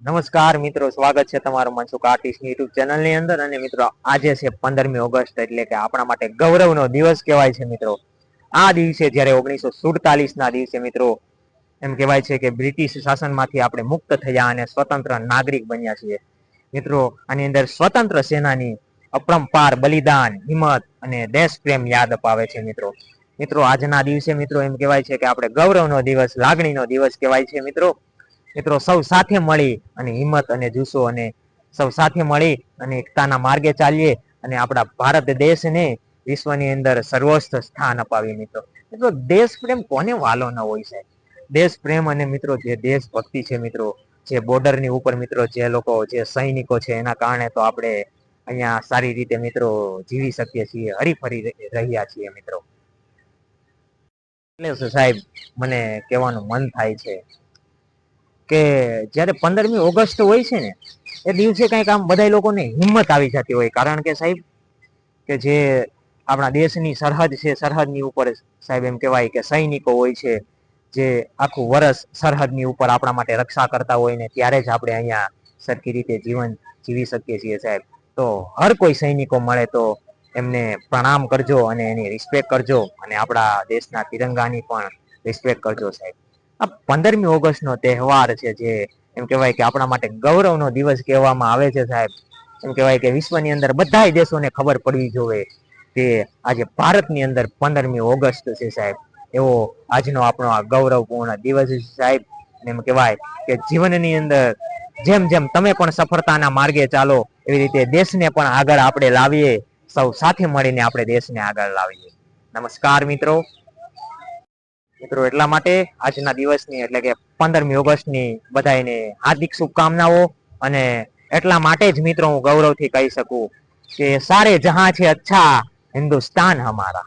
નમસ્કાર મિત્રો, સ્વાગત છે તમારું મનસુખ આર્ટિસ્ટ યુટ્યુબ ચેનલ ની અંદર. અને મિત્રો આજે છે 15મી ઓગસ્ટ, એટલે કે આપણા માટે ગૌરવનો દિવસ કહેવાય છે મિત્રો. આ દિવસે જ્યારે 1947 ના દિવસે મિત્રો એમ કહેવાય છે કે બ્રિટિશ શાસનમાંથી આપણે મુક્ત થયા અને સ્વતંત્ર નાગરિક બન્યા છીએ મિત્રો. આની અંદર સ્વતંત્ર સેનાની અપરંપાર બલિદાન, હિંમત અને દેશ પ્રેમ યાદ અપાવે છે મિત્રો. મિત્રો આજના દિવસે મિત્રો એમ કહેવાય છે કે આપણે ગૌરવનો દિવસ, લાગણીનો દિવસ કહેવાય છે મિત્રો. મિત્રો સૌ સાથે મળી અને હિંમત અને જુસ્સો અને સૌ સાથે મળી અને એકતાના માર્ગે ચાલીએ અને આપણા ભારત દેશને વિશ્વની અંદર સર્વોચ્ચ સ્થાન અપાવીએ મિત્રો. મિત્રો દેશ પ્રેમ કોને વાલો ન હોય છે? દેશ પ્રેમ અને મિત્રો જે દેશભક્તિ છે મિત્રો, જે બોર્ડરની ઉપર મિત્રો જે લોકો, જે સૈનિકો છે, એના કારણે તો આપણે અહીંયા સારી રીતે મિત્રો જીવી શકીએ છીએ, હરીફરી રહ્યા છીએ મિત્રો. એટલે સાહેબ મને કહેવાનું મન થાય છે કે જ્યારે 15મી ઓગસ્ટ હોય છે ને, એ દિવસે કંઈક આમ બધા લોકોને હિંમત આવી જતી હોય. કારણ કે સાહેબ કે જે આપણા દેશની સરહદ છે, સરહદની ઉપર સાહેબ એમ કહેવાય કે સૈનિકો હોય છે, જે આખું વર્ષ સરહદની ઉપર આપણા માટે રક્ષા કરતા હોય ને, ત્યારે જ આપણે અહીંયા સરખી રીતે જીવન જીવી શકીએ છીએ સાહેબ. તો હર કોઈ સૈનિકો મળે તો એમને પ્રણામ કરજો અને એની રિસ્પેક્ટ કરજો, અને આપણા દેશના તિરંગાની પણ રિસ્પેક્ટ કરજો સાહેબ. આ 15મી ઓગસ્ટનો તહેવાર છે, જે એમ કહેવાય કે આપણા માટે ગૌરવનો દિવસ કહેવામાં આવે છે સાહેબ. એમ કહેવાય કે વિશ્વની અંદર બધા દેશોને ખબર પડવી જોઈએ કે આજે ભારતની અંદર 15મી ઓગસ્ટ છે સાહેબ. એવો આજનો આપણો આ ગૌરવપૂર્ણ દિવસ છે સાહેબ. એમ કહેવાય કે જીવનની અંદર જેમ જેમ તમે પણ સફળતાના માર્ગે ચાલો, એવી રીતે દેશને પણ આગળ આપણે લાવીએ. સૌ સાથે મળીને આપણે દેશને આગળ લાવીએ. નમસ્કાર મિત્રો. મિત્રો એટલા માટે આજના દિવસની, એટલે કે 15મી ઓગસ્ટની બધાને હાર્દિક શુભકામનાઓ. અને એટલા માટે જ મિત્રો હું ગૌરવથી કહી શકું કે સારે જહાં છે અચ્છા, હિન્દુસ્તાન હમારા.